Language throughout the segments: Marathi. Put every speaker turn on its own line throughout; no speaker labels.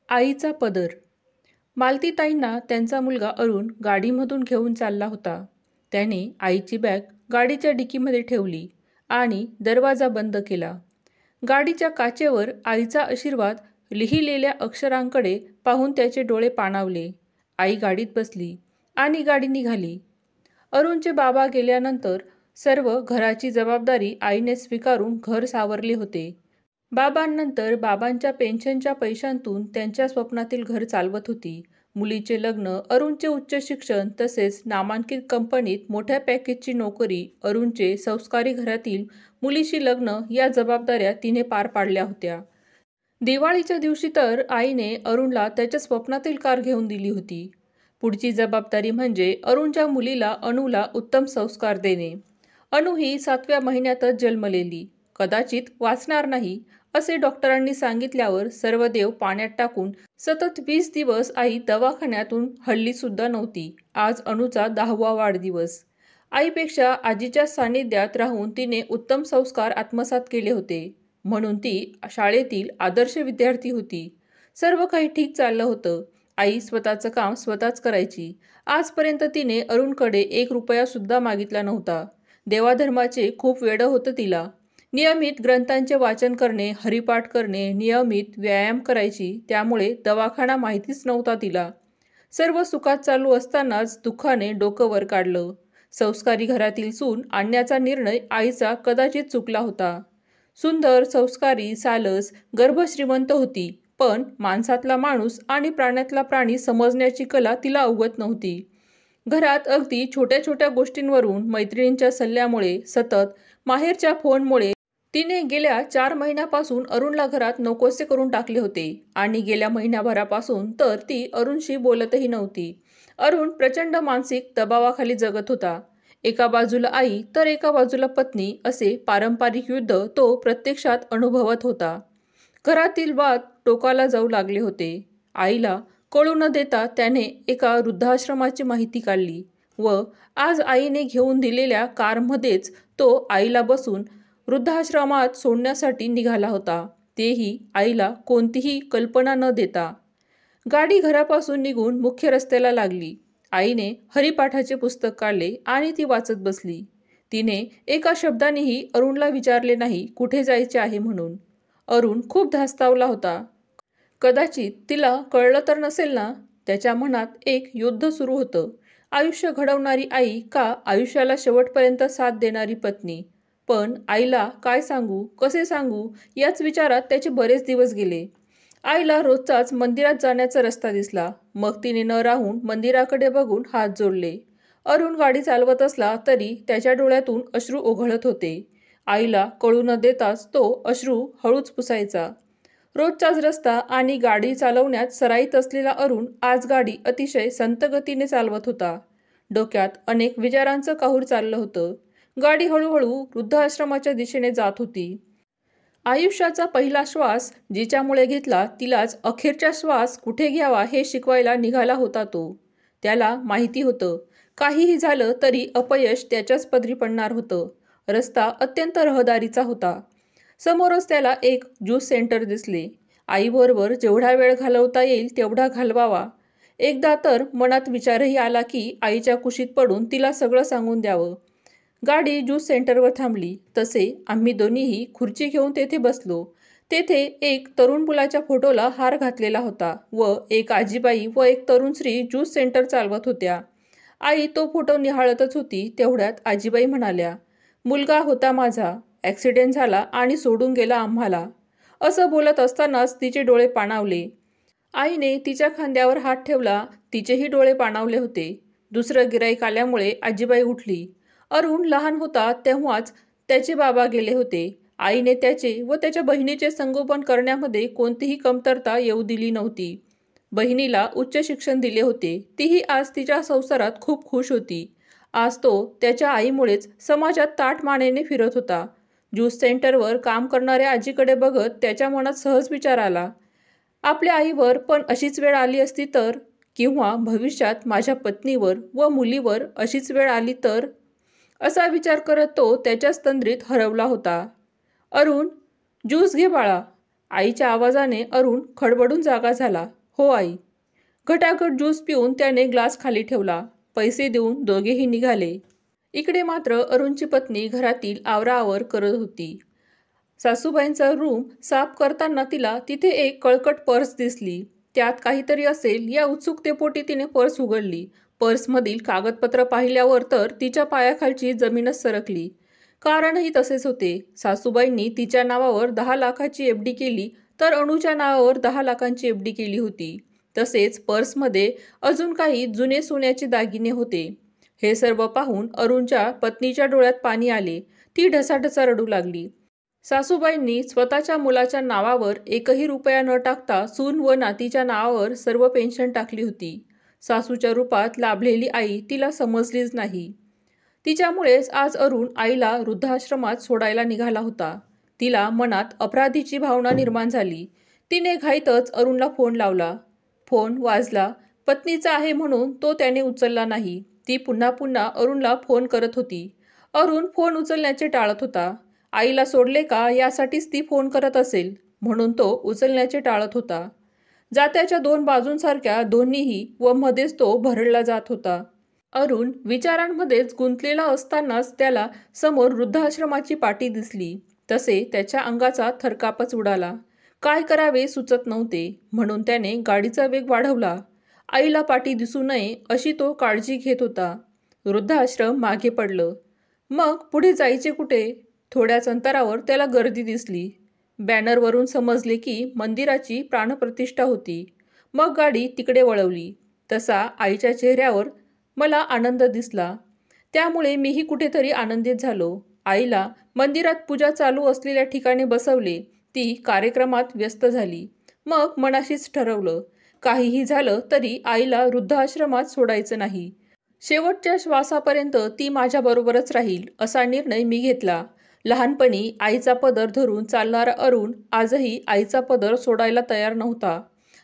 आईचा पदर. मालतीताईंना त्यांचा मुलगा अरुण गाडीमधून घेऊन चालला होता. त्याने आईची बॅग गाडीच्या डिकीमध्ये ठेवली आणि दरवाजा बंद केला. गाडीच्या काचेवर आईचा आशीर्वाद लिहिलेल्या अक्षरांकडे पाहून त्याचे डोळे पाणावले. आई गाडीत बसली आणि गाडी निघाली. अरुणचे बाबा गेल्यानंतर सर्व घराची जबाबदारी आईने स्वीकारून घर सावरले होते. बाबांनंतर बाबांच्या पेन्शनच्या पैशांतून त्यांच्या स्वप्नातील घर चालवत होती. मुलीचे लग्न, अरुणचे उच्च शिक्षण तसेच नामांकित कंपनीत मोठ्या पॅकेजची नोकरी, अरुणचे संस्कारी घरातील मुलीशी लग्न या जबाबदाऱ्या तिने पार पाडल्या होत्या. दिवाळीच्या दिवशी तर आईने अरुणला त्याच्या स्वप्नातील कार घेऊन दिली होती. पुढची जबाबदारी म्हणजे अरुणच्या मुलीला अणूला उत्तम संस्कार देणे. अणू ही 7व्या महिन्यातच जन्मलेली, कदाचित वाचणार नाही असे डॉक्टरांनी सांगितल्यावर सर्व देव पाण्यात टाकून सतत 20 दिवस आई दवाखान्यातून हल्लीसुद्धा नव्हती. आज अणूचा 10वा वाढदिवस. आईपेक्षा आजीच्या सान्निध्यात राहून तिने उत्तम संस्कार आत्मसात केले होते, म्हणून ती शाळेतील आदर्श विद्यार्थी होती. सर्व काही ठीक चाललं होतं. आई स्वतःचं काम स्वतःच करायची. आजपर्यंत तिने अरुणकडे 1 रुपयासुद्धा मागितला नव्हता. देवाधर्माचे खूप वेड होतं तिला. नियमित ग्रंथांचे वाचन करणे, हरिपाठ करणे, नियमित व्यायाम करायची, त्यामुळे दवाखाना माहितीच नव्हता तिला. सर्व सुखात चालू असतानाच दुःखाने डोकं वर काढलं. संस्कारी घरातील सून आणण्याचा निर्णय आईचा कदाचित चुकला होता. सुंदर, संस्कारी, सालस, गर्भश्रीमंत होती, पण माणसातला माणूस आणि प्राण्यातला प्राणी समजण्याची कला तिला अवगत नव्हती. घरात अगदी छोट्या छोट्या गोष्टींवरून, मैत्रिणींच्या सल्ल्यामुळे, सतत माहेरच्या फोनमुळे तिने गेल्या 4 महिन्यापासून अरुणला घरात नकोसे करून टाकले होते आणि गेल्या महिन्याभरापासून तर ती अरुणशी बोलतही नव्हती. अरुण प्रचंड मानसिक दबावाखाली जगत होता. एका बाजूला आई तर एका बाजूला पत्नी असे पारंपरिक युद्ध तो प्रत्यक्षात अनुभवत होता. घरातील वाद टोकाला जाऊ लागले होते. आईला कळू न देता त्याने एका वृद्धाश्रमाची माहिती काढली व आज आईने घेऊन दिलेल्या कारमध्येच तो आईला बसून वृद्धाश्रमात सोडण्यासाठी निघाला होता, तेही आईला कोणतीही कल्पना न देता. गाडी घरापासून निघून मुख्य रस्त्याला लागली. आईने हरिपाठाचे पुस्तक काढले आणि ती वाचत बसली. तिने एका शब्दानेही अरुणला विचारले नाही कुठे जायचे आहे म्हणून. अरुण खूप धास्तावला होता. कदाचित तिला कळलं तर नसेल ना. त्याच्या मनात एक युद्ध सुरू होतं. आयुष्य घडवणारी आई का आयुष्याला शेवटपर्यंत साथ देणारी पत्नी. पण आईला काय सांगू, कसे सांगू याच विचारात त्याचे बरेच दिवस गेले. आईला रोजचाच मंदिरात जाण्याचा रस्ता दिसला. मग तिने न राहून मंदिराकडे बघून हात जोडले. अरुण गाडी चालवत असला तरी त्याच्या डोळ्यातून अश्रू ओघळत होते. आईला कळू न देताच तो अश्रू हळूच पुसायचा. रोजचाच रस्ता आणि गाडी चालवण्यात सराईत असलेला अरुण आज गाडी अतिशय संत गतीने चालवत होता. डोक्यात अनेक विचारांचं काहूर चाललं होतं. गाडी हळूहळू वृद्धाश्रमाच्या दिशेने जात होती. आयुष्याचा पहिला श्वास जिच्यामुळे घेतला तिलाच अखेरचा श्वास कुठे घ्यावा हे शिकवायला निघाला होता तो. त्याला माहिती होतं काहीही झालं तरी अपयश त्याच्याच पदरी पडणार होतं. रस्ता अत्यंत रहदारीचा होता. समोरच त्याला एक ज्यूस सेंटर दिसले. आईबरोबर जेवढा वेळ घालवता येईल तेवढा घालवावा. एकदा तर मनात विचारही आला की आईच्या कुशीत पडून तिला सगळं सांगून द्यावं. गाडी ज्यूस सेंटरवर थांबली तसे आम्ही दोन्हीही खुर्ची घेऊन तेथे बसलो. तेथे एक तरुण मुलाच्या फोटोला हार घातलेला होता व एक आजीबाई व एक तरुण स्त्री ज्यूस सेंटर चालवत होत्या. आई तो फोटो निहाळतच होती. तेवढ्यात आजीबाई म्हणाल्या, मुलगा होता माझा, ॲक्सिडेंट झाला आणि सोडून गेला आम्हाला. असं बोलत असतानाच तिचे डोळे पाणावले. आईने तिच्या खांद्यावर हात ठेवला. तिचेही डोळे पाणावले होते. दुसरं गिऱ्हाईक आल्यामुळे आजीबाई उठली. अरुण लहान होता तेव्हाच त्याचे बाबा गेले होते. आईने त्याचे व त्याच्या बहिणीचे संगोपन करण्यामध्ये कोणतीही कमतरता येऊ दिली नव्हती. बहिणीला उच्च शिक्षण दिले होते. तीही आज तिच्या संसारात खूप खुश होती. आज तो त्याच्या आईमुळेच समाजात ताठमानेने फिरत होता. ज्यूस सेंटरवर काम करणाऱ्या आजीकडे बघत त्याच्या मनात सहज विचार आला, आपल्या आईवर पण अशीच वेळ आली असती तर, किंवा भविष्यात माझ्या पत्नीवर व मुलीवर अशीच वेळ आली तर, असा विचार करत तो त्याच्याच तंद्रीत हरवला होता. अरुण, ज्यूस घे बाळा. आईच्या आवाजाने अरुण खडबडून जागा झाला. हो आई. घटाघट ज्यूस पिऊन त्याने ग्लास खाली ठेवला. पैसे देऊन दोघेही निघाले. इकडे मात्र अरुणची पत्नी घरातील आवराआवर करत होती. सासूबाईंचा रूम साफ करताना तिला तिथे एक कळकट पर्स दिसली. त्यात काहीतरी असेल या उत्सुकतेपोटी तिने पर्स उघडली. पर्समधील कागदपत्र पाहिल्यावर तर तिच्या पायाखालची जमीनच सरकली. कारणही तसेच होते. सासूबाईंनी तिच्या नावावर 10 लाखाची एफडी केली तर अणूच्या नावावर 10 लाखांची एफडी केली होती. तसेच पर्समध्ये अजून काही जुने सोन्याचे दागिने होते. हे सर्व पाहून अरुणच्या पत्नीच्या डोळ्यात पाणी आले. ती ढसाढसा रडू लागली. सासूबाईंनी स्वतःच्या मुलाच्या नावावर एकही रुपया न टाकता सून व नातीच्या नावावर सर्व पेन्शन टाकली होती. सासूच्या रूपात लाभलेली आई तिला समजलीच नाही. तिच्यामुळेच आज अरुण आईला वृद्धाश्रमात सोडायला निघाला होता. तिला मनात अपराधीची भावना निर्माण झाली. तिने घाईतच अरुणला फोन लावला. फोन वाजला. पत्नीचा आहे म्हणून तो त्याने उचलला नाही. ती पुन्हा पुन्हा अरुणला फोन करत होती. अरुण फोन उचलण्याचे टाळत होता. आईला सोडले का यासाठीच ती फोन करत असेल म्हणून तो उचलण्याचे टाळत होता. जात्याच्या 2 बाजूंसारख्या दोन्हीही व मध्येच तो भरडला जात होता. अरुण विचारांमध्येच गुंतलेला असतानाच त्याला समोर वृद्धाश्रमाची पाटी दिसली. तसे त्याच्या अंगाचा थरकापच उडाला. काय करावे सुचत नव्हते म्हणून त्याने गाडीचा वेग वाढवला. आईला पाटी दिसू नये अशी तो काळजी घेत होता. वृद्धाश्रम मागे पडलं. मग पुढे जायचे कुठे? थोड्याच अंतरावर त्याला गर्दी दिसली. बॅनरवरून समजले की मंदिराची प्राणप्रतिष्ठा होती. मग गाडी तिकडे वळवली. तसा आईच्या चेहऱ्यावर मला आनंद दिसला. त्यामुळे मीही कुठेतरी आनंदित झालो. आईला मंदिरात पूजा चालू असलेल्या ठिकाणी बसवले. ती कार्यक्रमात व्यस्त झाली. मग मनाशीच ठरवलं, काहीही झालं तरी आईला वृद्धाश्रमात सोडायचं नाही. शेवटच्या श्वासापर्यंत ती माझ्याबरोबरच राहील असा निर्णय मी घेतला. लहानपणी आईचा पदर धरून चालणारा अरुण आजही आईचा पदर सोडायला तयार नव्हता.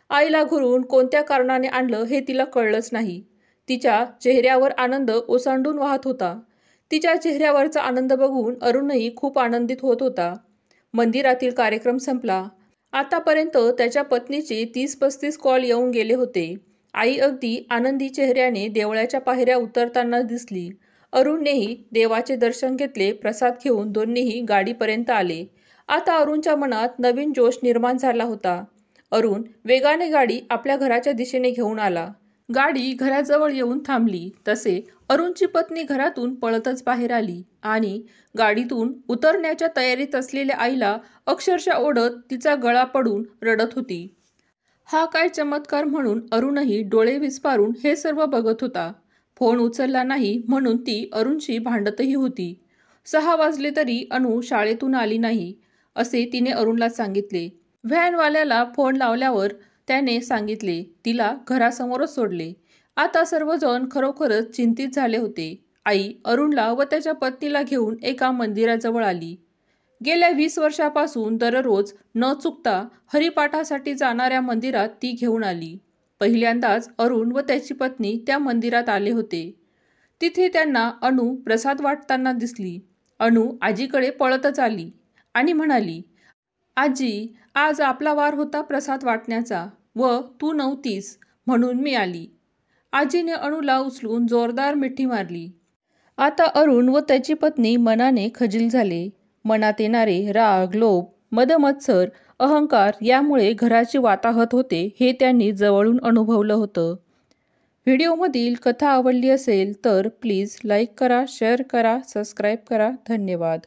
आईला घरून कोणत्या कारणाने आणलं हे तिला कळलंच नाही. तिच्या चेहऱ्यावर आनंद ओसांडून वाहत होता. तिच्या चेहऱ्यावरचा आनंद बघून अरुणही खूप आनंदित होत होता. मंदिरातील कार्यक्रम संपला. आतापर्यंत त्याच्या पत्नीचे 30-35 कॉल येऊन गेले होते. आई अगदी आनंदी चेहऱ्याने देवळाच्या पायऱ्या उतरताना दिसली. अरुणनेही देवाचे दर्शन घेतले. प्रसाद घेऊन दोन्हीही गाडीपर्यंत आले. आता अरुणच्या मनात नवीन जोश निर्माण झाला होता. अरुण वेगाने गाडी आपल्या घराच्या दिशेने घेऊन आला. गाडी घराजवळ येऊन थांबली. तसे अरुणची पत्नी घरातून पळतच बाहेर आली आणि गाडीतून उतरण्याच्या तयारीत असलेल्या आईला अक्षरशः ओढत तिचा गळा पडून रडत होती. हा काय चमत्कार म्हणून अरुणही डोळे विस्फारून हे सर्व बघत होता. फोन उचलला नाही म्हणून ती अरुणशी भांडतही होती. 6 वाजले तरी अनु शाळेतून आली नाही असे तिने अरुणला सांगितले. व्हॅनवाल्याला फोन लावल्यावर त्याने सांगितले तिला घरासमोरच सोडले. आता सर्वजण खरोखरच चिंतित झाले होते. आई अरुणला व त्याच्या पत्नीला घेऊन एका मंदिराजवळ आली. गेल्या 20 वर्षापासून दररोज न चुकता हरिपाठासाठी जाणाऱ्या मंदिरात ती घेऊन आली. पहिल्यांदाच अरुण व त्याची पत्नी त्या मंदिरात आले होते. तिथे त्यांना अनु प्रसाद वाटताना दिसली. अनु आजीकडे पळतच आली आणि म्हणाली, आजी, आज आपला वार होता प्रसाद वाटण्याचा व तू नव्हतीस म्हणून मी आली. आजीने अणूला उचलून जोरदार मिठी मारली. आता अरुण व त्याची पत्नी मनाने खजील झाले. मनात येणारे राग, लोभ, मदमत्सर, अहंकार यामुळे घराची वाताहत होते हे त्यांनी जवळून अनुभवलं होतं. व्हिडिओमधील कथा आवडली असेल तर प्लीज लाईक करा, शेअर करा, सबस्क्राईब करा. धन्यवाद.